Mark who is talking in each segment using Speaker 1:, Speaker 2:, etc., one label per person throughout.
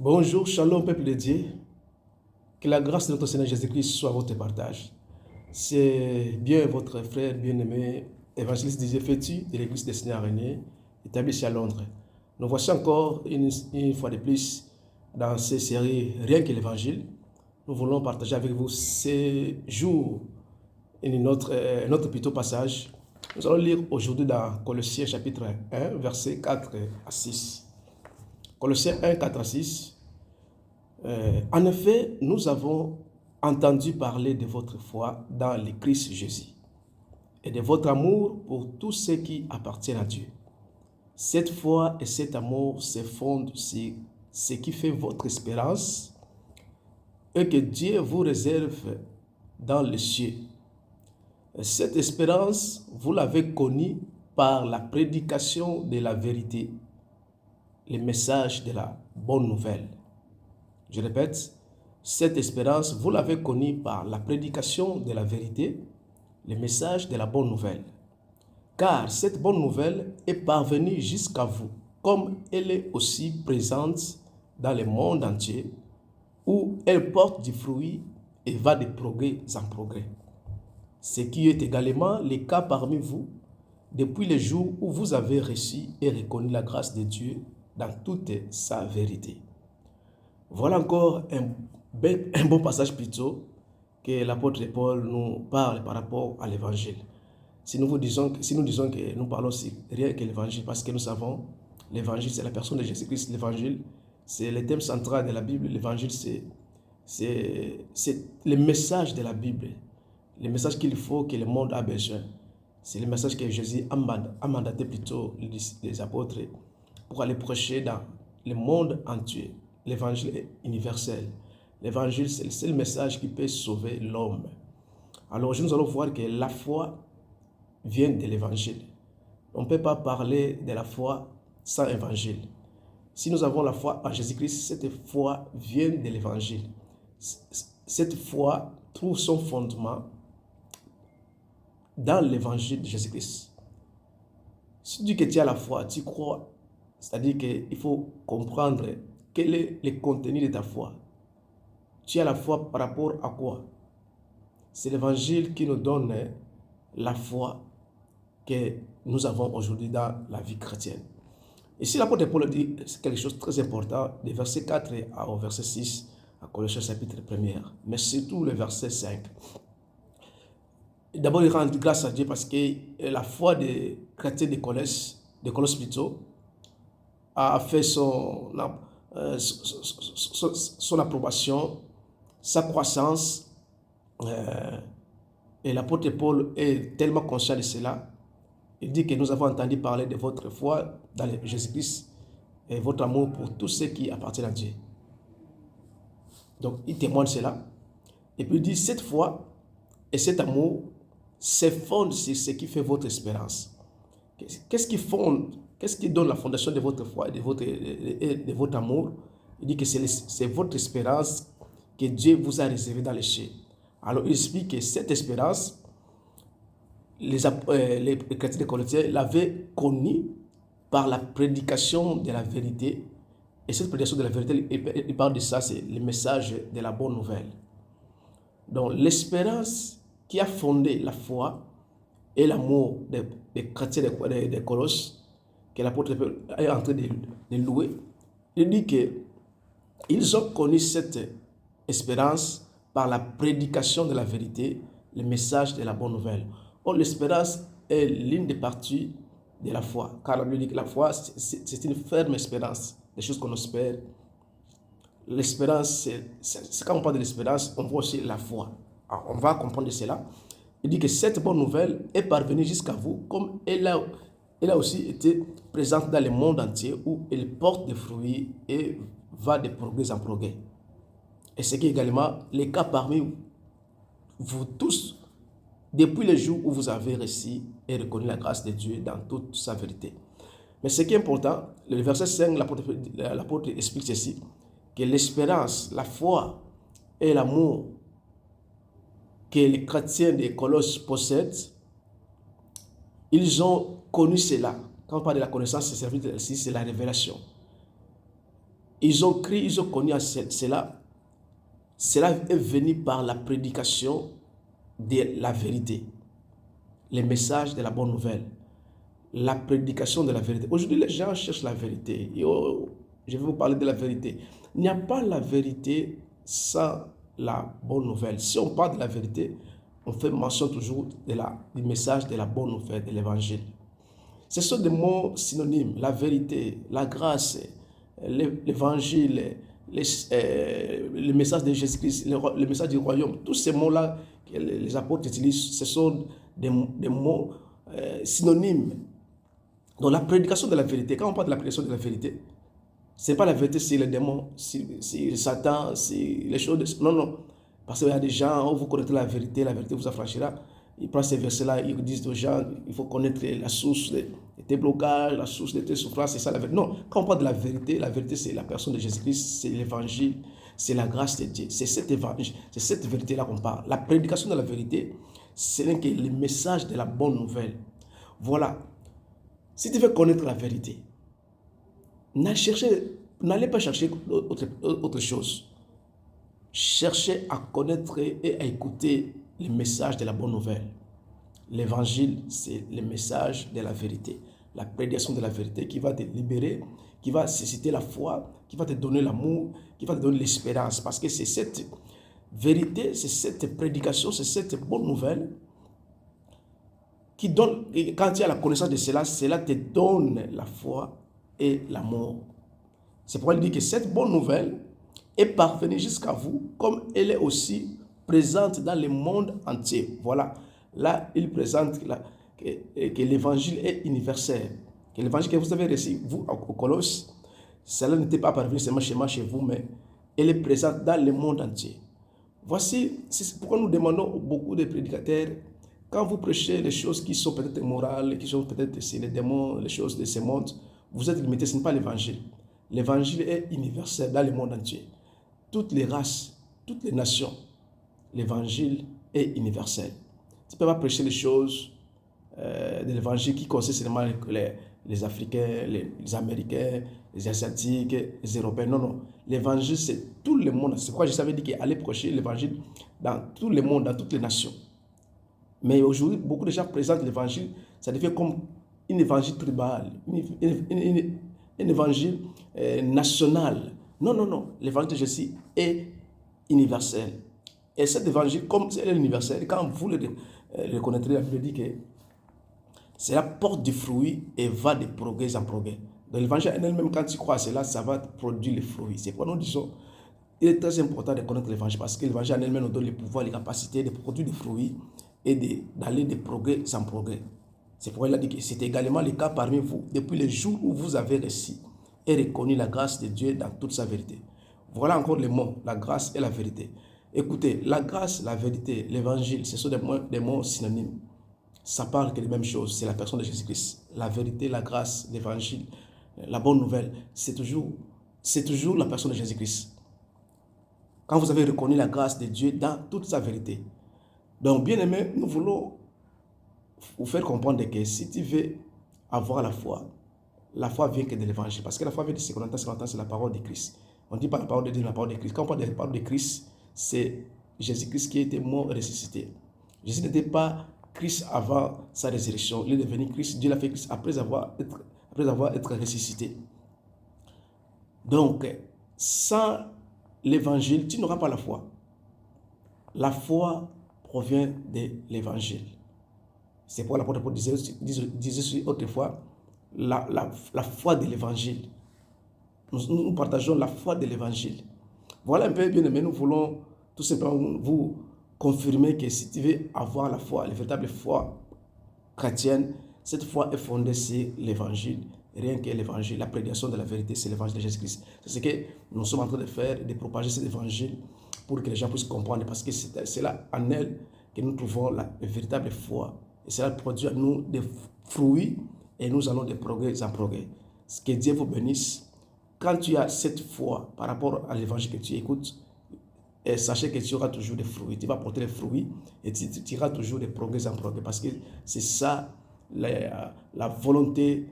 Speaker 1: Bonjour, shalom, peuple de Dieu. Que la grâce de notre Seigneur Jésus-Christ soit votre partage. C'est bien votre frère bien-aimé, évangéliste Didier Fétu de l'église des Seigneurs René, établi ici à Londres. Nous voici encore une fois de plus dans ces séries Rien que l'Évangile. Nous voulons partager avec vous ces jours et notre plutôt passage. Nous allons lire aujourd'hui dans Colossiens chapitre 1, versets 4 à 6. Colossiens 1, 4 à 6. En effet, nous avons entendu parler de votre foi dans le Christ Jésus et de votre amour pour tous ceux qui appartiennent à Dieu. Cette foi et cet amour se fondent sur ce qui fait votre espérance et que Dieu vous réserve dans les cieux. Cette espérance, vous l'avez connue par la prédication de la vérité, le message de la bonne nouvelle. Je répète, cette espérance, vous l'avez connue par la prédication de la vérité, le message de la bonne nouvelle. Car cette bonne nouvelle est parvenue jusqu'à vous, comme elle est aussi présente dans le monde entier, où elle porte du fruit et va de progrès en progrès. Ce qui est également le cas parmi vous, depuis le jour où vous avez reçu et reconnu la grâce de Dieu dans toute sa vérité. Voilà encore un bon passage plutôt que l'apôtre Paul nous parle par rapport à l'évangile. Si nous disons que nous parlons rien que l'évangile, parce que nous savons, l'évangile c'est la personne de Jésus-Christ, l'évangile c'est le thème central de la Bible, l'évangile c'est le message de la Bible, le message qu'il faut que le monde a besoin. C'est le message que Jésus a mandaté plutôt les apôtres pour aller prêcher dans le monde entier. L'évangile est universel. L'évangile, c'est le seul message qui peut sauver l'homme. Alors aujourd'hui, nous allons voir que la foi vient de l'évangile. On ne peut pas parler de la foi sans évangile. Si nous avons la foi en Jésus-Christ, cette foi vient de l'évangile. Cette foi trouve son fondement dans l'évangile de Jésus-Christ. Si tu dis que tu as la foi, tu crois, c'est-à-dire qu'il faut comprendre quel est le contenu de ta foi. Tu as la foi par rapport à quoi? C'est l'évangile qui nous donne la foi que nous avons aujourd'hui dans la vie chrétienne. Ici, l'apôtre Paul dit quelque chose de très important, des versets 4 au verset 6, à Colossiens chapitre 1, mais surtout le verset 5. D'abord, il rend grâce à Dieu parce que la foi des chrétiens de Colosse plutôt, a fait son approbation, sa croissance. Et l'apôtre Paul est tellement conscient de cela. Il dit que nous avons entendu parler de votre foi dans Jésus-Christ et votre amour pour tous ceux qui appartiennent à Dieu. Donc, il témoigne cela. Et puis il dit, cette foi et cet amour se fondent sur ce qui fait votre espérance. Qu'est-ce qui donne la fondation de votre foi et de votre amour? Il dit que c'est votre espérance que Dieu vous a réservée dans les cieux. Alors il explique que cette espérance, les chrétiens de Colossiens l'avaient connue par la prédication de la vérité. Et cette prédication de la vérité, il parle de ça, c'est le message de la bonne nouvelle. Donc l'espérance qui a fondé la foi et l'amour des chrétiens de Colosses, que l'apôtre est en train de louer, il dit qu'ils ont connu cette espérance par la prédication de la vérité, le message de la bonne nouvelle. Or, l'espérance est l'une des parties de la foi, car la Bible dit que la foi, c'est une ferme espérance, des choses qu'on espère. L'espérance, c'est quand on parle de l'espérance, on voit aussi la foi. Alors, on va comprendre cela. Il dit que cette bonne nouvelle est parvenue jusqu'à vous, comme elle a aussi été présente dans le monde entier, où elle porte des fruits et va de progrès en progrès. Et c'est également le cas parmi vous tous, depuis le jour où vous avez reçu et reconnu la grâce de Dieu dans toute sa vérité. Mais ce qui est important, le verset 5, l'apôtre explique ceci, que l'espérance, la foi et l'amour que les chrétiens de Colosses possèdent, ils ont connu cela. Quand on parle de la connaissance, c'est la révélation. ils ont cru, ils ont connu cela. Cela est venu par la prédication de la vérité, les messages de la bonne nouvelle, la prédication de la vérité. Aujourd'hui, les gens cherchent la vérité. Je vais vous parler de la vérité. Il n'y a pas la vérité sans la bonne nouvelle. Si on parle de la vérité, on fait mention toujours du message de la bonne nouvelle, de l'évangile. Ce sont des mots synonymes, la vérité, la grâce, l'évangile, le message de Jésus-Christ, le message du royaume. Tous ces mots-là que les apôtres utilisent, ce sont des mots synonymes. Donc la prédication de la vérité, quand on parle de la prédication de la vérité, ce n'est pas la vérité sur les démons, sur Satan, sur les choses. Non, non. Parce qu'il y a des gens, oh, vous connaîtrez la vérité vous affranchira. Ils prennent ces versets-là, ils disent aux gens, il faut connaître la source de tes blocages, la source de tes souffrances, c'est ça la vérité. Non, quand on parle de la vérité c'est la personne de Jésus-Christ, c'est l'évangile, c'est la grâce de Dieu. C'est cet évangile, c'est cette vérité-là qu'on parle. La prédication de la vérité, c'est le message de la bonne nouvelle. Voilà. Si tu veux connaître la vérité, n'allez pas chercher autre chose. Cherchez à connaître et à écouter le message de la bonne nouvelle. L'évangile, c'est le message de la vérité. La prédication de la vérité qui va te libérer, qui va susciter la foi, qui va te donner l'amour, qui va te donner l'espérance. Parce que c'est cette vérité, c'est cette prédication, c'est cette bonne nouvelle qui donne, et quand tu as la connaissance de cela, cela te donne la foi et l'amour. C'est pourquoi il dit que cette bonne nouvelle est parvenue jusqu'à vous, comme elle est aussi présente dans le monde entier. Voilà, là, il présente que l'évangile est universel. Que l'évangile que vous avez reçu, vous, au Colosse, cela n'était pas parvenu seulement chez vous, mais elle est présente dans le monde entier. Voici, c'est pourquoi nous demandons beaucoup de prédicateurs, quand vous prêchez les choses qui sont peut-être morales, qui sont peut-être les démons, les choses de ce monde, vous êtes limité, ce n'est pas l'évangile. L'évangile est universel dans le monde entier. Toutes les races, toutes les nations, l'évangile est universel. Tu ne peux pas prêcher les choses de l'évangile qui concernent seulement les Africains, les Américains, les Asiatiques, les Européens. Non, non. L'évangile, c'est tout le monde. C'est pourquoi je savais dire qu'il allait prêcher l'évangile dans tout le monde, dans toutes les nations. Mais aujourd'hui, beaucoup de gens présentent l'évangile, ça devient comme un évangile tribal, un évangile national. Non, non, non. L'évangile de Jésus est universel. Et cet évangile, comme c'est universel, quand vous le connaîtrez, la Bible dit que cela porte du fruit et va de progrès en progrès. Donc l'évangile en elle-même, quand tu crois à cela, ça va produire les fruits. C'est pourquoi nous disons, il est très important de connaître l'évangile parce que l'évangile en elle-même nous donne le pouvoir, les capacités de produire des fruits et d'aller de progrès en progrès. C'est pourquoi il a dit que c'est également le cas parmi vous, depuis le jour où vous avez reçu et reconnu la grâce de Dieu dans toute sa vérité. Voilà encore les mots, la grâce et la vérité. Écoutez, la grâce, la vérité, l'évangile, ce sont des mots synonymes. Ça parle que des mêmes choses, c'est la personne de Jésus-Christ. La vérité, la grâce, l'évangile, la bonne nouvelle, c'est toujours la personne de Jésus-Christ. Quand vous avez reconnu la grâce de Dieu dans toute sa vérité. Donc, bien aimé, nous voulons vous faire comprendre que si tu veux avoir la foi vient que de l'évangile. Parce que la foi vient de ce qu'on entend, c'est la parole de Christ. On dit pas la parole de Dieu, la parole de Christ. Quand on parle de la parole de Christ, c'est Jésus-Christ qui était mort et ressuscité. Jésus n'était pas Christ avant sa résurrection. Il est devenu Christ. Dieu l'a fait Christ après avoir été ressuscité. Donc, sans l'évangile, tu n'auras pas la foi. La foi provient de l'évangile. C'est pourquoi l'apôtre Paul disait autrefois la foi de l'évangile. Nous partageons la foi de l'évangile. Voilà un peu, bien aimé, nous voulons tout simplement vous confirmer que si tu veux avoir la foi, la véritable foi chrétienne, cette foi est fondée sur l'évangile. Rien que l'évangile, la prédication de la vérité, c'est l'évangile de Jésus-Christ. C'est ce que nous sommes en train de faire, de propager cet évangile pour que les gens puissent comprendre, parce que c'est là, en elle, que nous trouvons la véritable foi. Et cela produit à nous des fruits et nous allons de progrès en progrès. Que Dieu vous bénisse. Quand tu as cette foi par rapport à l'évangile que tu écoutes, et sachez que tu auras toujours des fruits. Tu vas porter les fruits et tu iras toujours de progrès en progrès. Parce que c'est ça la volonté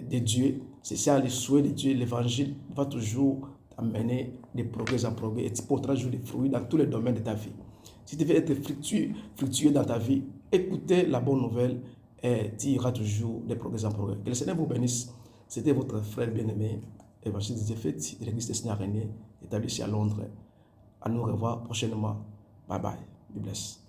Speaker 1: de Dieu, c'est ça le souhait de Dieu. L'évangile va toujours t'amener de progrès en progrès et tu porteras toujours des fruits dans tous les domaines de ta vie. Si tu veux être fructueux dans ta vie, écoutez la bonne nouvelle et tu iras toujours de progrès en progrès. Que le Seigneur vous bénisse. C'était votre frère bien-aimé, évangéliste Didier Feti, de l'église des Seigneurs René, établi ici à Londres. À nous revoir prochainement. Bye bye. Be blessed.